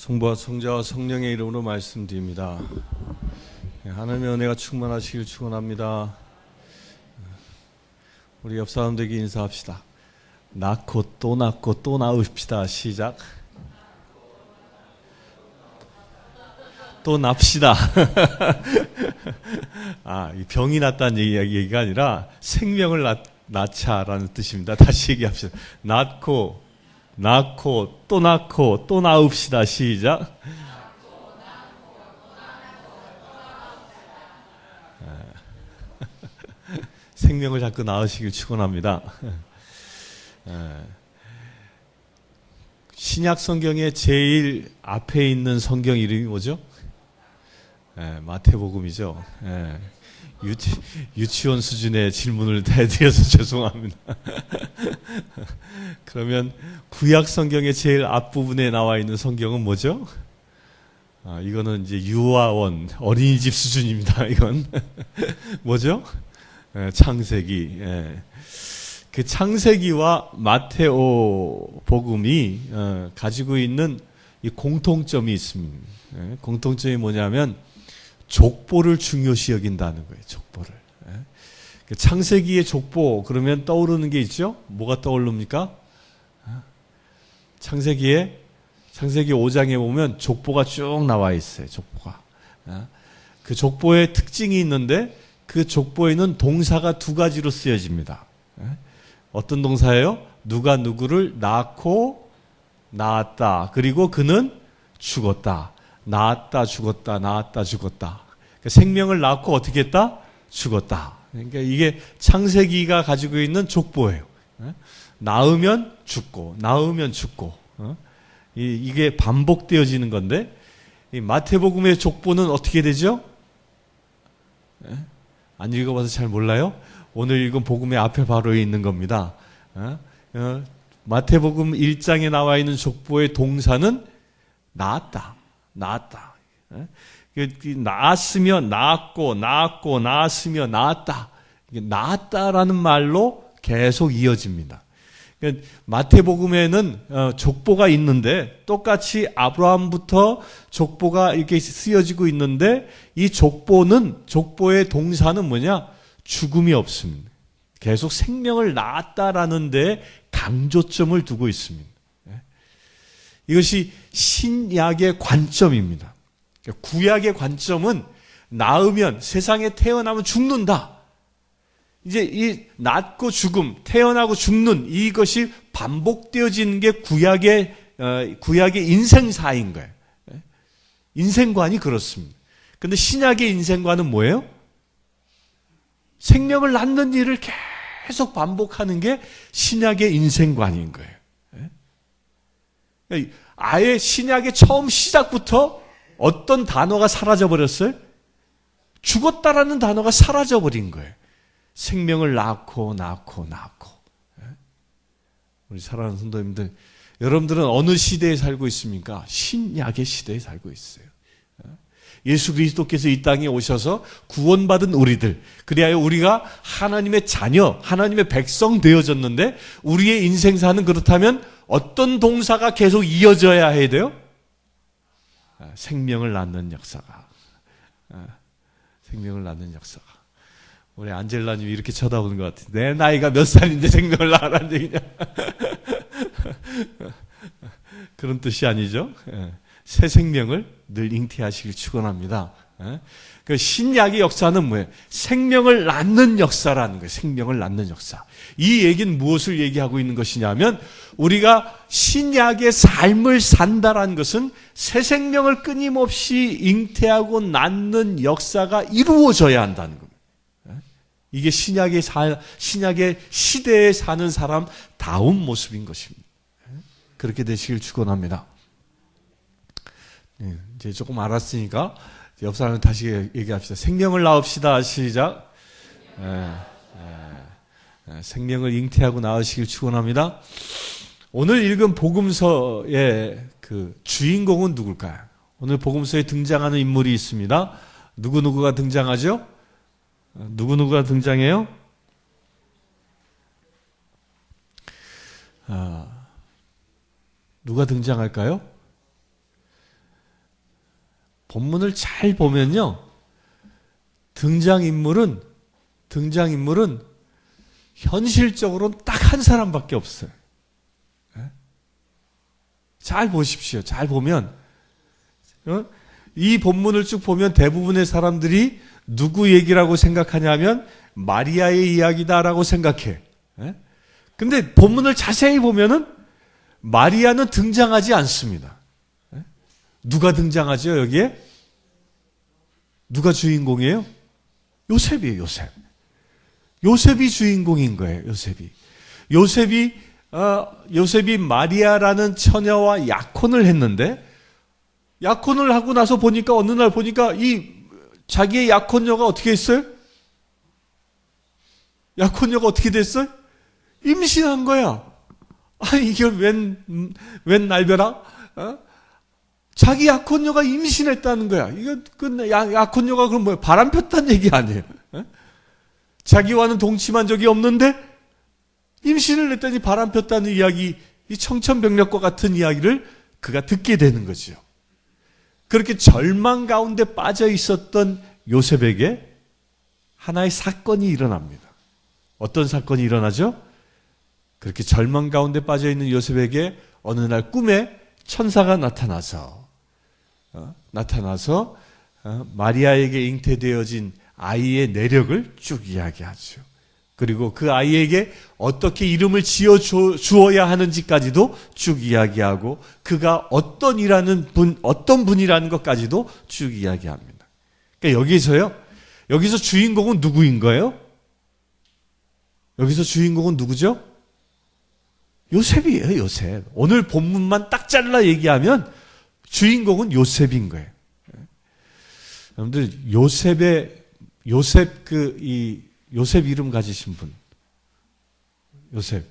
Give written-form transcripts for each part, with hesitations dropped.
성부와 성자와 성령의 이름으로 말씀드립니다. 하나님의 은혜가 충만하시길 축원합니다. 우리 옆 사람들에게 인사합시다. 낳고 또 낳고 또 낳읍시다. 시작. 또 납시다. 이 병이 났다는 얘기가 아니라 생명을 낳자라는 뜻입니다. 다시 얘기합시다. 낳고 또 낳고 또 낳읍시다. 시작. 생명을 자꾸 낳으시길 축원합니다. 신약 성경의 제일 앞에 있는 성경 이름이 뭐죠? 마태복음이죠. 유치원 수준의 질문을 해드려서 죄송합니다. 그러면 구약 성경의 제일 앞부분에 나와 있는 성경은 뭐죠? 이거는 이제 유아원, 어린이집 수준입니다. 이건 뭐죠? 창세기. 그 창세기와 마테오 복음이 가지고 있는 이 공통점이 있습니다. 공통점이 뭐냐면 족보를 중요시 여긴다는 거예요. 족보를. 창세기의 족보 그러면 떠오르는 게 있죠? 뭐가 떠오릅니까? 창세기 5장에 보면 족보가 쭉 나와 있어요. 족보가. 그 족보의 특징이 있는데 그 족보에는 동사가 두 가지로 쓰여집니다. 어떤 동사예요? 누가 누구를 낳고 낳았다. 그리고 그는 죽었다. 낳았다 죽었다. 낳았다 죽었다. 그러니까 생명을 낳고 어떻게 했다? 죽었다. 그러니까 이게 창세기가 가지고 있는 족보예요. 낳으면 죽고 낳으면 죽고 이게 반복되어지는 건데 이 마태복음의 족보는 어떻게 되죠? 안 읽어봐서 잘 몰라요? 오늘 읽은 복음의 앞에 바로 있는 겁니다. 마태복음 1장에 나와 있는 족보의 동사는 낳았다. 낳았으며 낳았고 낳았으며 낳았다. 낳았다라는 말로 계속 이어집니다. 마태복음에는 족보가 있는데 똑같이 아브라함부터 족보가 이렇게 쓰여지고 있는데 이 족보의 동사는 뭐냐? 죽음이 없습니다. 계속 생명을 낳았다라는 데 강조점을 두고 있습니다. 이것이 신약의 관점입니다. 구약의 관점은 낳으면 세상에 태어나면 죽는다. 이제 이 낳고 죽음, 태어나고 죽는 이것이 반복되어지는 게 구약의 인생사인 거예요. 인생관이 그렇습니다. 그런데 신약의 인생관은 뭐예요? 생명을 낳는 일을 계속 반복하는 게 신약의 인생관인 거예요. 아예 신약의 처음 시작부터 어떤 단어가 사라져버렸어요? 죽었다라는 단어가 사라져버린 거예요. 생명을 낳고. 우리 사랑하는 성도님들, 여러분들은 어느 시대에 살고 있습니까? 신약의 시대에 살고 있어요. 예수 그리스도께서 이 땅에 오셔서 구원받은 우리들, 그리하여 우리가 하나님의 자녀, 하나님의 백성 되어졌는데 우리의 인생사는 그렇다면 어떤 동사가 계속 이어져야 해야 돼요? 생명을 낳는 역사가. 생명을 낳는 역사가. 우리 안젤라님이 이렇게 쳐다보는 것 같아요. 내 나이가 몇 살인데 생명을 낳으라는 얘기냐. 그런 뜻이 아니죠. 새 생명을 늘 잉태하시길 축원합니다. 그 신약의 역사는 뭐예요? 생명을 낳는 역사라는 거예요. 생명을 낳는 역사. 이 얘기는 무엇을 얘기하고 있는 것이냐면 우리가 신약의 삶을 산다라는 것은 새 생명을 끊임없이 잉태하고 낳는 역사가 이루어져야 한다는 겁니다. 이게 신약의 시대에 사는 사람 다운 모습인 것입니다. 그렇게 되시길 축원합니다. 이제 조금 알았으니까 옆 사람을 다시 얘기합시다. 생명을 낳읍시다. 시작. 생명을 잉태하고 낳으시길 축원합니다. 오늘 읽은 복음서의 그 주인공은 누굴까요? 오늘 복음서에 등장하는 인물이 있습니다. 누구누구가 등장하죠? 누구누구가 등장해요? 누가 등장할까요? 본문을 잘 보면요. 등장인물은 현실적으로는 딱 한 사람밖에 없어요. 잘 보십시오. 잘 보면 이 본문을 쭉 보면 대부분의 사람들이 누구 얘기라고 생각하냐면 마리아의 이야기다라고 생각해. 근데 본문을 자세히 보면은 마리아는 등장하지 않습니다. 누가 등장하죠, 여기에? 누가 주인공이에요? 요셉이에요, 요셉. 요셉이 주인공인 거예요, 요셉이 마리아라는 처녀와 약혼을 했는데, 약혼을 하고 나서 보니까, 어느 날 보니까 자기의 약혼녀가 어떻게 했어요? 약혼녀가 어떻게 됐어요? 임신한 거야. 이게 웬 날벼락? 자기 약혼녀가 임신했다는 거야. 약혼녀가 그럼 뭐야? 바람 폈다는 얘기 아니에요. 자기와는 동침한 적이 없는데 임신을 했더니 바람 폈다는 이야기, 이 청천벽력과 같은 이야기를 그가 듣게 되는 거죠. 그렇게 절망 가운데 빠져 있었던 요셉에게 하나의 사건이 일어납니다. 어떤 사건이 일어나죠? 그렇게 절망 가운데 빠져 있는 요셉에게 어느 날 꿈에 천사가 나타나서 마리아에게 잉태되어진 아이의 내력을 쭉 이야기하죠. 그리고 그 아이에게 어떻게 이름을 지어 주어야 하는지까지도 쭉 이야기하고 그가 어떤 분이라는 것까지도 쭉 이야기합니다. 그러니까 여기서 주인공은 누구인 거예요? 여기서 주인공은 누구죠? 요셉이에요, 요셉. 오늘 본문만 딱 잘라 얘기하면 주인공은 요셉인 거예요. 여러분들, 요셉 이름 가지신 분. 요셉.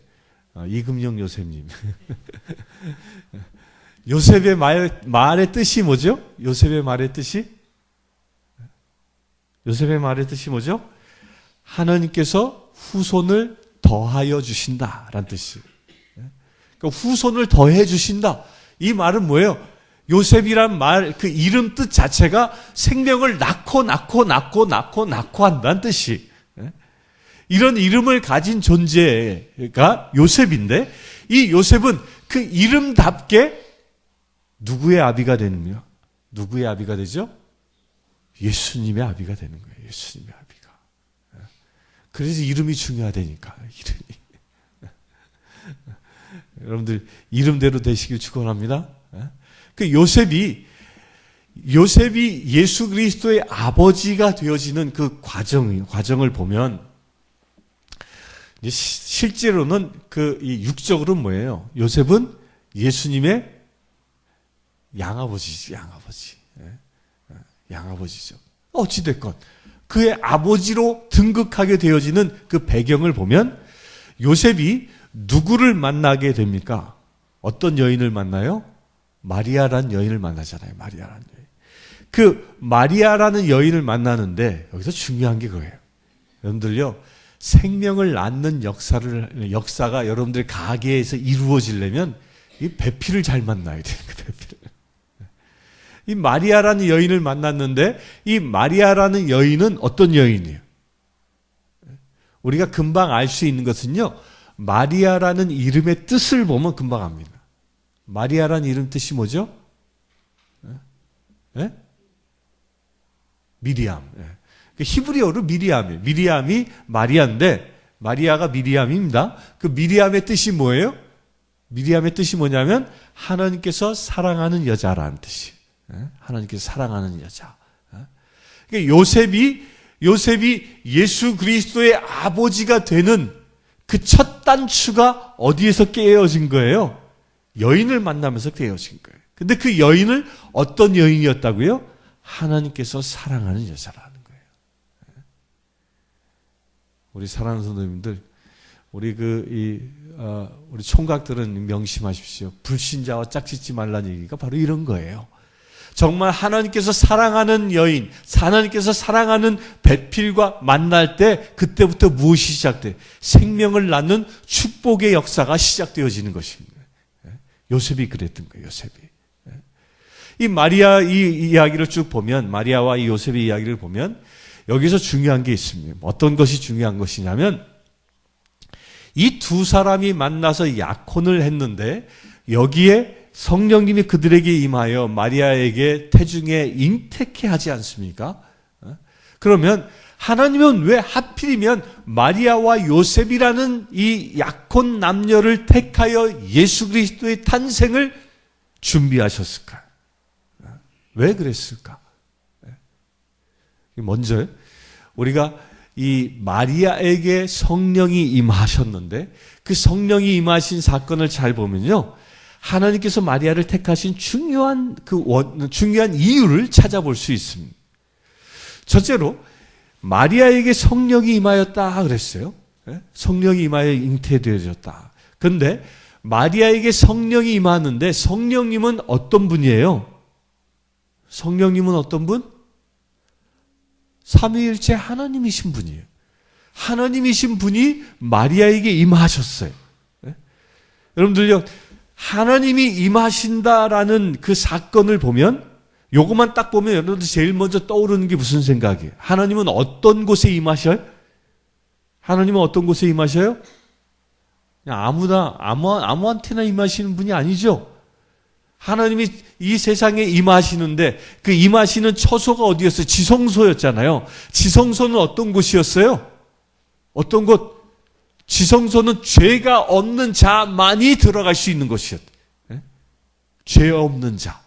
이금영 요셉님. 요셉의 말의 뜻이 뭐죠? 요셉의 말의 뜻이 뭐죠? 하나님께서 후손을 더하여 주신다라는 뜻이에요. 그러니까 후손을 더해 주신다. 이 말은 뭐예요? 요셉이란 말, 그 이름 뜻 자체가 생명을 낳고 한다는 뜻이. 이런 이름을 가진 존재가 요셉인데, 이 요셉은 그 이름답게 누구의 아비가 되느냐? 누구의 아비가 되죠? 예수님의 아비가 되는 거예요. 예수님의 아비가. 그래서 이름이 중요하다니까. 이름이. 여러분들 이름대로 되시길 축원합니다. 그 요셉이 예수 그리스도의 아버지가 되어지는 그 과정을 보면 실제로는 이 육적으로는 뭐예요? 요셉은 예수님의 양아버지죠. 어찌됐건 그의 아버지로 등극하게 되어지는 그 배경을 보면 요셉이 누구를 만나게 됩니까? 어떤 여인을 만나요? 마리아라는 여인을 만나잖아요. 마리아라는 여인. 그 마리아라는 여인을 만나는데 여기서 중요한 게 그거예요. 여러분들요, 생명을 낳는 역사가 여러분들 가게에서 이루어지려면 이 배필을 잘 만나야 돼요. 그 배필을. 이 마리아라는 여인을 만났는데 이 마리아라는 여인은 어떤 여인이에요? 우리가 금방 알 수 있는 것은요, 마리아라는 이름의 뜻을 보면 금방 압니다. 마리아라는 이름 뜻이 뭐죠? 미리암. 히브리어로 미리암이에요. 미리암이 마리아인데 마리아가 미리암입니다. 그 미리암의 뜻이 뭐예요? 미리암의 뜻이 뭐냐면 하나님께서 사랑하는 여자라는 뜻이. 하나님께서 사랑하는 여자. 그러니까 요셉이 예수 그리스도의 아버지가 되는 그 첫 단추가 어디에서 깨어진 거예요? 여인을 만나면서 깨어진 거예요. 근데 그 여인을 어떤 여인이었다고요? 하나님께서 사랑하는 여자라는 거예요. 우리 사랑하는 성도님들, 우리 우리 총각들은 명심하십시오. 불신자와 짝짓지 말라는 얘기가 바로 이런 거예요. 정말 하나님께서 사랑하는 여인, 하나님께서 사랑하는 배필과 만날 때 그때부터 무엇이 시작돼? 생명을 낳는 축복의 역사가 시작되어지는 것입니다. 요셉이 그랬던 거예요. 요셉이. 이 마리아 이 이야기를 쭉 보면, 마리아와 이 요셉의 이야기를 보면 여기서 중요한 게 있습니다. 어떤 것이 중요한 것이냐면, 이 두 사람이 만나서 약혼을 했는데 여기에 성령님이 그들에게 임하여 마리아에게 태중에 잉태케 하지 않습니까? 그러면 하나님은 왜 하필이면 마리아와 요셉이라는 이 약혼 남녀를 택하여 예수 그리스도의 탄생을 준비하셨을까? 왜 그랬을까? 먼저 우리가 이 마리아에게 성령이 임하셨는데 그 성령이 임하신 사건을 잘 보면요, 하나님께서 마리아를 택하신 중요한 이유를 찾아볼 수 있습니다. 첫째로 마리아에게 성령이 임하였다 그랬어요. 성령이 임하여 잉태되어졌다. 그런데 마리아에게 성령이 임하는데 성령님은 어떤 분이에요? 성령님은 어떤 분? 삼위일체 하나님이신 분이에요. 하나님이신 분이 마리아에게 임하셨어요. 여러분들요, 하나님이 임하신다라는 그 사건을 보면, 요것만 딱 보면 여러분들 제일 먼저 떠오르는 게 무슨 생각이에요? 하나님은 어떤 곳에 임하셔요? 하나님은 어떤 곳에 임하셔요? 그냥 아무한테나 임하시는 분이 아니죠. 하나님이 이 세상에 임하시는데 그 임하시는 처소가 어디였어요? 지성소였잖아요. 지성소는 어떤 곳이었어요? 어떤 곳? 지성소는 죄가 없는 자만이 들어갈 수 있는 곳이었다. 죄 없는 자.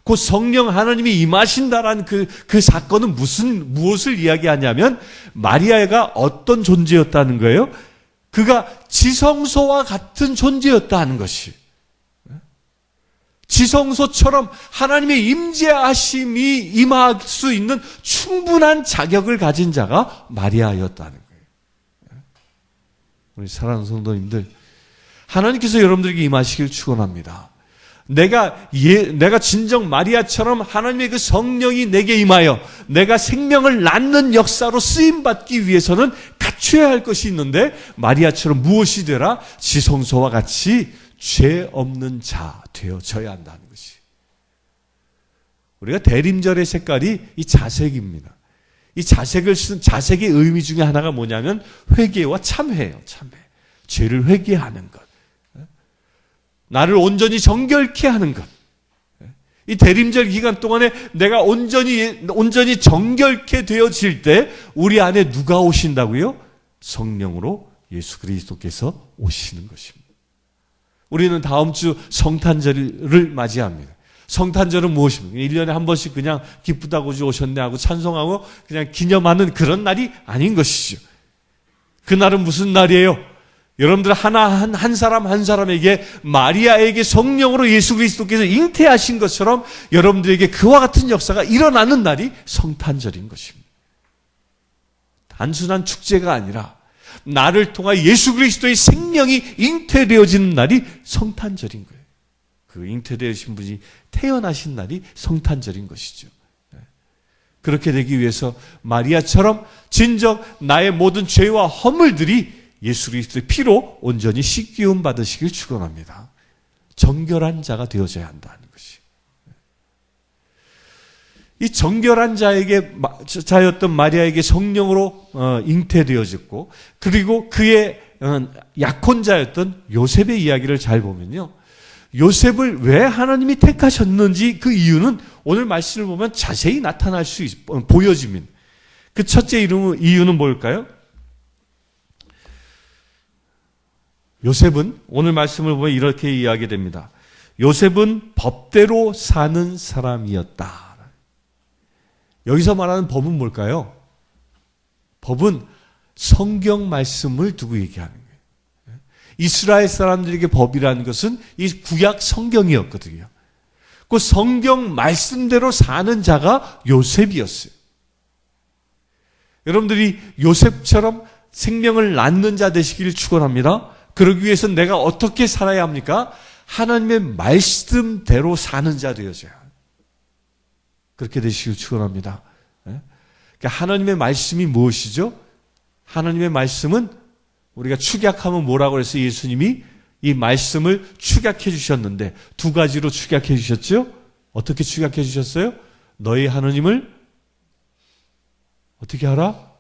그 성령 하나님이 임하신다라는 그 사건은 무엇을 이야기하냐면 마리아가 어떤 존재였다는 거예요? 그가 지성소와 같은 존재였다는 것이. 지성소처럼 하나님의 임재하심이 임할 수 있는 충분한 자격을 가진 자가 마리아였다는 거예요. 우리 사랑하는 성도님들, 하나님께서 여러분들에게 임하시길 축원합니다. 내가 진정 마리아처럼 하나님의 그 성령이 내게 임하여 내가 생명을 낳는 역사로 쓰임받기 위해서는 갖춰야 할 것이 있는데, 마리아처럼 무엇이 되라? 지성소와 같이 죄 없는 자 되어져야 한다는 것이. 우리가 대림절의 색깔이 이 자색입니다. 이 자색을 쓴 자색의 의미 중에 하나가 뭐냐면 회개와 참회예요. 참회. 죄를 회개하는 것. 나를 온전히 정결케 하는 것. 이 대림절 기간 동안에 내가 온전히 정결케 되어질 때 우리 안에 누가 오신다고요? 성령으로 예수 그리스도께서 오시는 것입니다. 우리는 다음 주 성탄절을 맞이합니다. 성탄절은 무엇입니까? 1년에 한 번씩 그냥 기쁘다고 오셨네 하고 찬송하고 그냥 기념하는 그런 날이 아닌 것이죠. 그날은 무슨 날이에요? 여러분들 한 사람 한 사람에게 마리아에게 성령으로 예수 그리스도께서 잉태하신 것처럼 여러분들에게 그와 같은 역사가 일어나는 날이 성탄절인 것입니다. 단순한 축제가 아니라 나를 통하여 예수 그리스도의 생명이 잉태되어지는 날이 성탄절인 거예요. 그 잉태되어진 분이 태어나신 날이 성탄절인 것이죠. 그렇게 되기 위해서 마리아처럼 진정 나의 모든 죄와 허물들이 예수 그리스도의 피로 온전히 씻기움 받으시길 축원합니다. 정결한 자가 되어져야 한다는 것이. 이 정결한 자였던 마리아에게 성령으로 잉태되어졌고, 그리고 그의 약혼자였던 요셉의 이야기를 잘 보면요, 요셉을 왜 하나님이 택하셨는지 그 이유는 오늘 말씀을 보면 자세히 나타날 수 보여집니다. 그 첫째 이유는 뭘까요? 요셉은 오늘 말씀을 보면 이렇게 이야기됩니다. 요셉은 법대로 사는 사람이었다. 여기서 말하는 법은 뭘까요? 법은 성경 말씀을 두고 얘기하는 거예요. 이스라엘 사람들에게 법이라는 것은 이 구약 성경이었거든요. 그 성경 말씀대로 사는 자가 요셉이었어요. 여러분들이 요셉처럼 생명을 낳는 자 되시기를 축원합니다. 그러기 위해서 내가 어떻게 살아야 합니까? 하나님의 말씀대로 사는 자 되어져야. 그렇게 되시길 축원합니다. 그러니까 하나님의 말씀이 무엇이죠? 하나님의 말씀은 우리가 축약하면 뭐라고 해서 예수님이 이 말씀을 축약해 주셨는데 두 가지로 축약해 주셨죠? 어떻게 축약해 주셨어요? 너희 하나님을 어떻게 하라?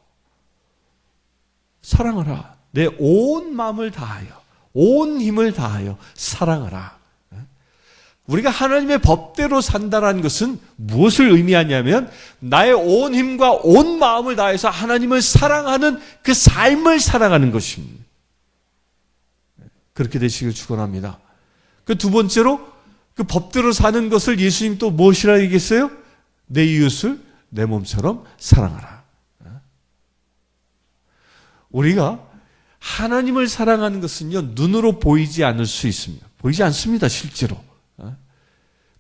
사랑하라. 내 온 마음을 다하여, 온 힘을 다하여 사랑하라. 우리가 하나님의 법대로 산다라는 것은 무엇을 의미하냐면 나의 온 힘과 온 마음을 다해서 하나님을 사랑하는 그 삶을 살아가는 것입니다. 그렇게 되시길 축원합니다. 그 두 번째로 그 법대로 사는 것을 예수님 또 무엇이라 얘기했어요? 내 이웃을 내 몸처럼 사랑하라. 우리가 하나님을 사랑하는 것은요, 눈으로 보이지 않을 수 있습니다. 보이지 않습니다, 실제로.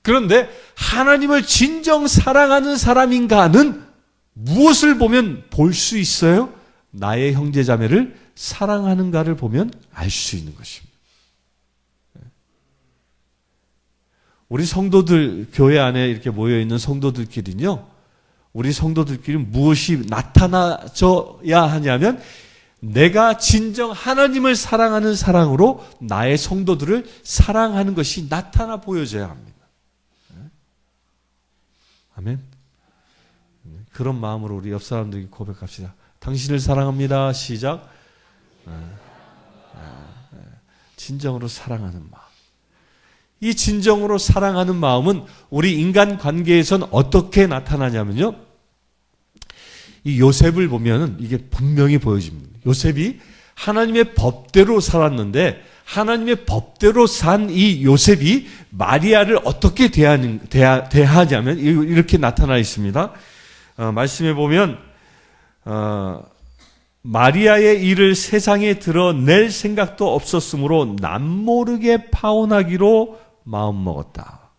그런데 하나님을 진정 사랑하는 사람인가는 무엇을 보면 볼 수 있어요? 나의 형제 자매를 사랑하는가를 보면 알 수 있는 것입니다. 우리 성도들, 교회 안에 이렇게 모여있는 성도들끼리는요, 우리 성도들끼리 무엇이 나타나져야 하냐면 내가 진정 하나님을 사랑하는 사랑으로 나의 성도들을 사랑하는 것이 나타나 보여져야 합니다. 아멘. 그런 마음으로 우리 옆 사람들에게 고백합시다. 당신을 사랑합니다. 시작. 진정으로 사랑하는 마음. 이 진정으로 사랑하는 마음은 우리 인간 관계에선 어떻게 나타나냐면요, 이 요셉을 보면은 이게 분명히 보여집니다. 요셉이 하나님의 법대로 살았는데 하나님의 법대로 산 이 요셉이 마리아를 어떻게 대하냐면 이렇게 나타나 있습니다. 말씀해 보면 마리아의 일을 세상에 드러낼 생각도 없었으므로 남모르게 파혼하기로 마음먹었다.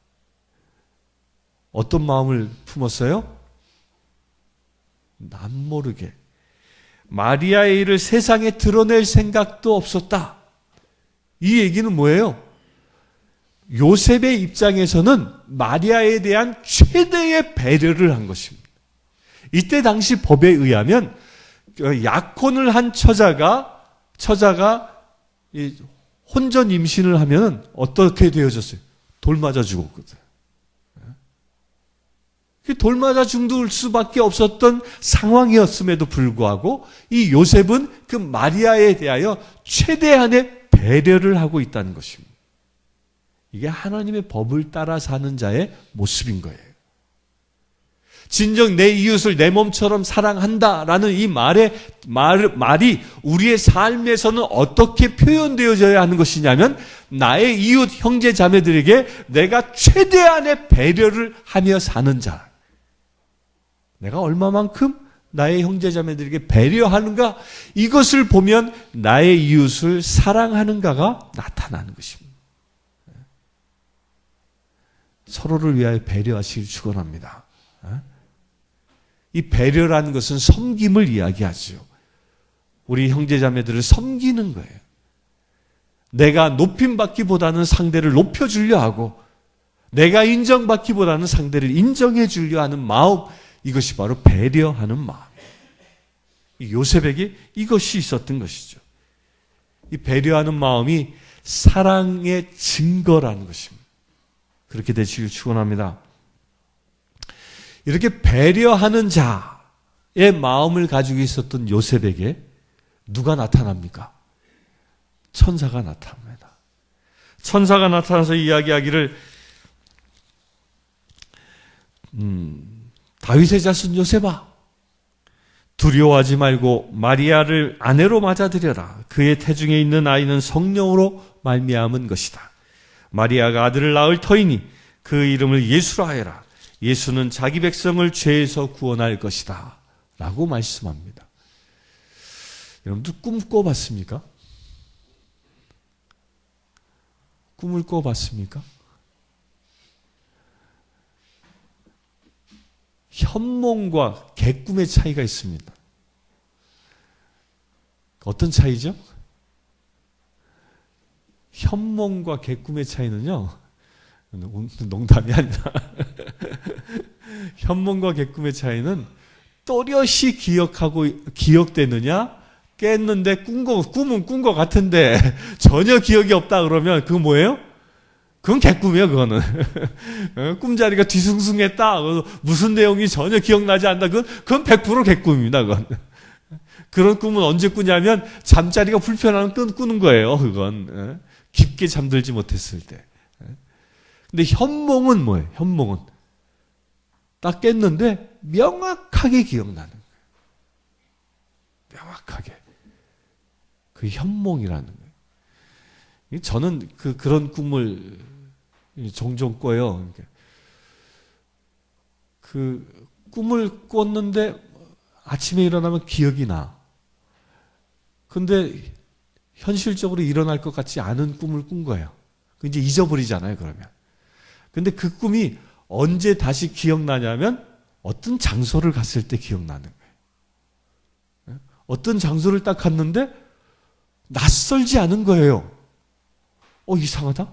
어떤 마음을 품었어요? 남모르게. 마리아의 일을 세상에 드러낼 생각도 없었다. 이 얘기는 뭐예요? 요셉의 입장에서는 마리아에 대한 최대의 배려를 한 것입니다. 이때 당시 법에 의하면 약혼을 한 처자가 혼전 임신을 하면 어떻게 되어졌어요? 돌 맞아 죽었거든. 돌 맞아 죽을 수밖에 없었던 상황이었음에도 불구하고 이 요셉은 그 마리아에 대하여 최대한의 배려를 하고 있다는 것입니다. 이게 하나님의 법을 따라 사는 자의 모습인 거예요. 진정 내 이웃을 내 몸처럼 사랑한다라는 이 말이 우리의 삶에서는 어떻게 표현되어져야 하는 것이냐면 나의 이웃 형제 자매들에게 내가 최대한의 배려를 하며 사는 자. 내가 얼마만큼 나의 형제 자매들에게 배려하는가, 이것을 보면 나의 이웃을 사랑하는가가 나타나는 것입니다. 서로를 위하여 배려하시길 축원합니다. 이 배려라는 것은 섬김을 이야기하죠. 우리 형제 자매들을 섬기는 거예요. 내가 높임받기보다는 상대를 높여주려 하고 내가 인정받기보다는 상대를 인정해 주려 하는 마음, 이것이 바로 배려하는 마음. 요셉에게 이것이 있었던 것이죠. 이 배려하는 마음이 사랑의 증거라는 것입니다. 그렇게 되시길 축원합니다. 이렇게 배려하는 자의 마음을 가지고 있었던 요셉에게 누가 나타납니까? 천사가 나타납니다. 천사가 나타나서 이야기하기를 다윗의 자손 요셉아, 두려워하지 말고 마리아를 아내로 맞아들여라. 그의 태중에 있는 아이는 성령으로 말미암은 것이다. 마리아가 아들을 낳을 터이니 그 이름을 예수라 하여라. 예수는 자기 백성을 죄에서 구원할 것이다. 라고 말씀합니다. 여러분들 꿈 꿔봤습니까? 꿈을 꿔봤습니까? 현몽과 객꿈의 차이가 있습니다. 어떤 차이죠? 현몽과 객꿈의 차이는요, 농담이 아니라 현몽과 객꿈의 차이는 또렷이 기억되느냐, 깼는데 꿈은 꾼 것 같은데 전혀 기억이 없다 그러면 그거 뭐예요? 그건 개꿈이에요, 그거는. 꿈자리가 뒤숭숭했다. 무슨 내용이 전혀 기억나지 않는다. 그건 100% 개꿈입니다, 그건. 그런 꿈은 언제 꾸냐면 잠자리가 불편하면 꾸는 거예요, 그건. 깊게 잠들지 못했을 때. 근데 현몽은 뭐예요? 현몽은 딱 깼는데 명확하게 기억나는 거예요. 명확하게. 그 현몽이라는 거예요. 저는 그런 꿈을 종종 꿔요. 그 꿈을 꿨는데 아침에 일어나면 기억이 나. 근데 현실적으로 일어날 것 같지 않은 꿈을 꾼 거예요. 이제 잊어버리잖아요, 그러면. 근데 그 꿈이 언제 다시 기억나냐면 어떤 장소를 갔을 때 기억나는 거예요. 어떤 장소를 딱 갔는데 낯설지 않은 거예요. 이상하다?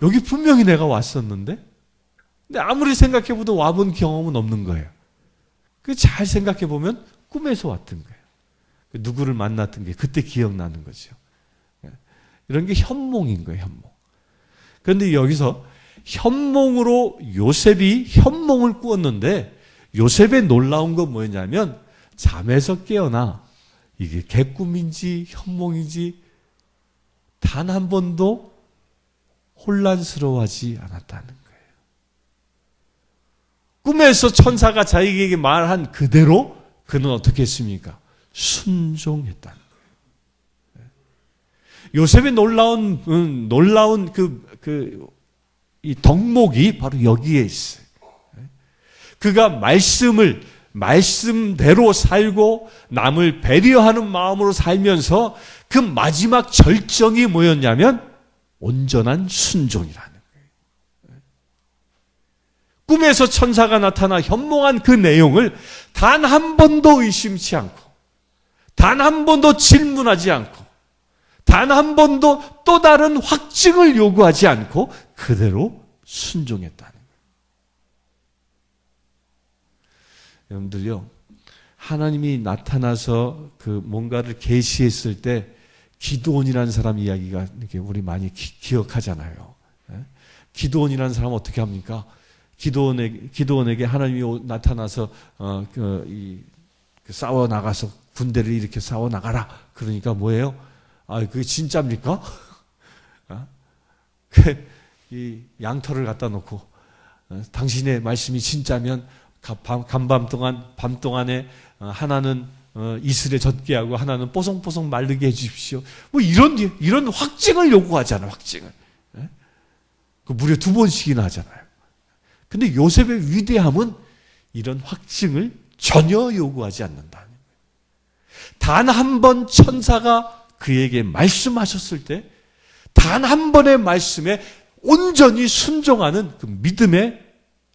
여기 분명히 내가 왔었는데? 근데 아무리 생각해봐도 와본 경험은 없는 거예요. 잘 생각해보면 꿈에서 왔던 거예요. 누구를 만났던 게 그때 기억나는 거죠. 이런 게 현몽인 거예요, 현몽. 그런데 여기서 현몽으로 요셉이 현몽을 꾸었는데 요셉의 놀라운 건 뭐였냐면 잠에서 깨어나 이게 개꿈인지 현몽인지 단 한 번도 혼란스러워하지 않았다는 거예요. 꿈에서 천사가 자기에게 말한 그대로 그는 어떻게 했습니까? 순종했다는 거예요. 요셉의 놀라운 이 덕목이 바로 여기에 있어요. 그가 말씀대로 살고 남을 배려하는 마음으로 살면서 그 마지막 절정이 뭐였냐면 온전한 순종이라는 거예요. 꿈에서 천사가 나타나 현몽한 그 내용을 단 한 번도 의심치 않고 단 한 번도 질문하지 않고 단 한 번도 또 다른 확증을 요구하지 않고 그대로 순종했다는 거예요. 여러분들요, 하나님이 나타나서 그 뭔가를 계시했을 때 기드온이라는 사람 이야기가 이렇게 우리 많이 기억하잖아요. 기드온이라는 사람은 어떻게 합니까? 기드온에게 하나님이 나타나서 싸워 나가서 군대를 이렇게 싸워 나가라. 그러니까 뭐예요? 그게 진짜입니까? 이 양털을 갖다 놓고 당신의 말씀이 진짜면 밤 동안에 하나는 이슬에 젖게 하고 하나는 뽀송뽀송 마르게 해주십시오. 뭐 이런 확증을 요구하잖아요. 확증을. 무려 2번씩이나 하잖아요. 근데 요셉의 위대함은 이런 확증을 전혀 요구하지 않는다는 거예요. 단 한 번 천사가 그에게 말씀하셨을 때 단 한 번의 말씀에 온전히 순종하는 그 믿음의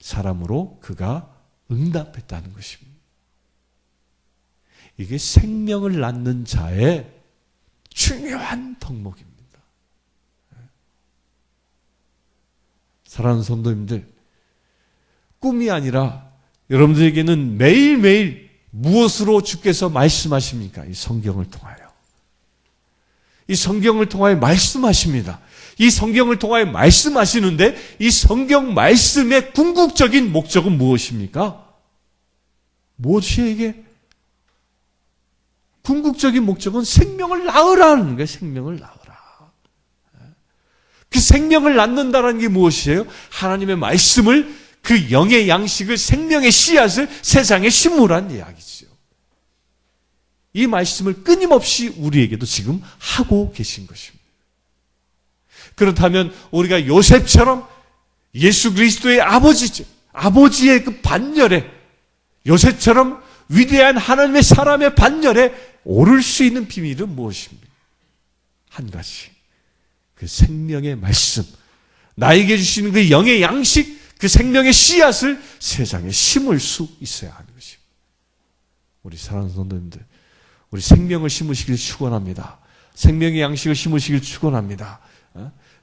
사람으로 그가 응답했다는 것입니다. 이게 생명을 낳는 자의 중요한 덕목입니다. 사랑하는 성도님들, 꿈이 아니라 여러분들에게는 매일매일 무엇으로 주께서 말씀하십니까? 이 성경을 통하여. 이 성경을 통하여 말씀하십니다. 이 성경을 통하여 말씀하시는데 이 성경 말씀의 궁극적인 목적은 무엇입니까? 무엇이에요 이게? 궁극적인 목적은 생명을 낳으라는 거예요. 생명을 낳으라. 그 생명을 낳는다는 게 무엇이에요? 하나님의 말씀을 그 영의 양식을 생명의 씨앗을 세상에 심으란 이야기죠. 이 말씀을 끊임없이 우리에게도 지금 하고 계신 것입니다. 그렇다면 우리가 요셉처럼 예수 그리스도의 아버지의 그 반열에 요셉처럼 위대한 하나님의 사람의 반열에 오를 수 있는 비밀은 무엇입니까? 한 가지. 그 생명의 말씀, 나에게 주시는 그 영의 양식, 그 생명의 씨앗을 세상에 심을 수 있어야 하는 것입니다. 우리 사랑하는 성도님들, 우리 생명을 심으시길 축원합니다. 생명의 양식을 심으시길 축원합니다.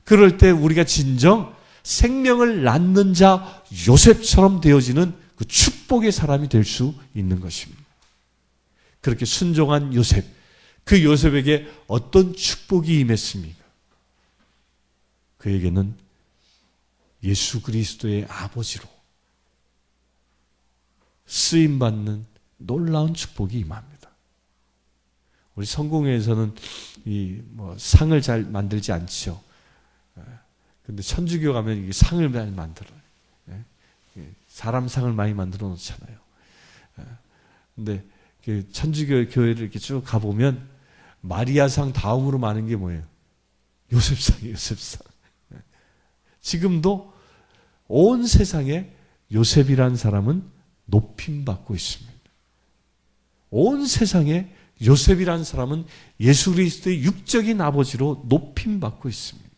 그럴 때 우리가 진정 생명을 낳는 자 요셉처럼 되어지는 그 축복의 사람이 될 수 있는 것입니다. 그렇게 순종한 요셉, 그 요셉에게 어떤 축복이 임했습니까? 그에게는 예수 그리스도의 아버지로 쓰임받는 놀라운 축복이 임합니다. 우리 성공회에서는 상을 잘 만들지 않죠. 근데 천주교 가면 이게 상을 많이 만들어요. 사람 상을 많이 만들어 놓잖아요. 근데 천주교 교회를 이렇게 쭉 가보면 마리아상 다음으로 많은 게 뭐예요? 요셉상이에요, 요셉상. 지금도 온 세상에 요셉이라는 사람은 높임받고 있습니다. 온 세상에 요셉이라는 사람은 예수 그리스도의 육적인 아버지로 높임받고 있습니다.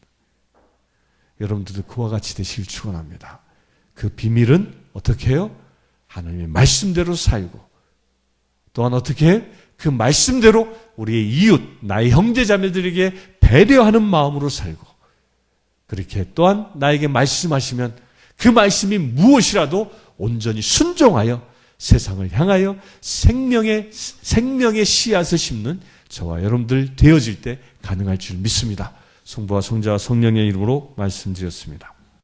여러분들도 그와 같이 되시길 축원합니다. 그 비밀은 어떻게 해요? 하나님의 말씀대로 살고, 또한 어떻게 해? 그 말씀대로 우리의 이웃, 나의 형제자매들에게 배려하는 마음으로 살고, 그렇게 또한 나에게 말씀하시면 그 말씀이 무엇이라도 온전히 순종하여 세상을 향하여 생명의 씨앗을 심는 저와 여러분들 되어질 때 가능할 줄 믿습니다. 성부와 성자와 성령의 이름으로 말씀드렸습니다.